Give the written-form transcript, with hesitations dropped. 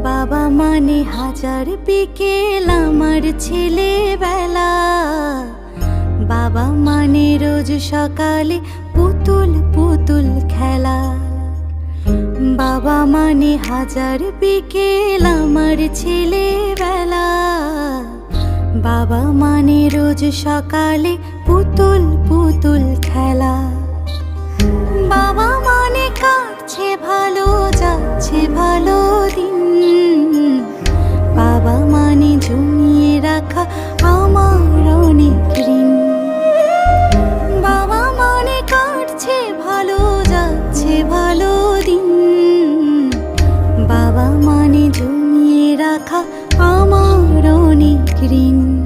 বাবা মানে হাজার বিকেল আমার ছেলেবেলা। বাবা মানে রোজ সকালে পুতুল পুতুল খেলা। বাবা মানে হাজার বিকেল আমার ছেলেবেলা। বাবা মানে রোজ সকালে পুতুল পুতুল খেলা। বাবা মানে কাটছে ভালো, যাচ্ছে ভালো দিন। বাবা মানে জমিয়ে রাখা আমার অনেক ঋণ। বাবা মানে কাটছে ভালো, যাচ্ছে ভালো দিন। বাবা মানে জমিয়ে রাখা আমার অনেক ঋণ।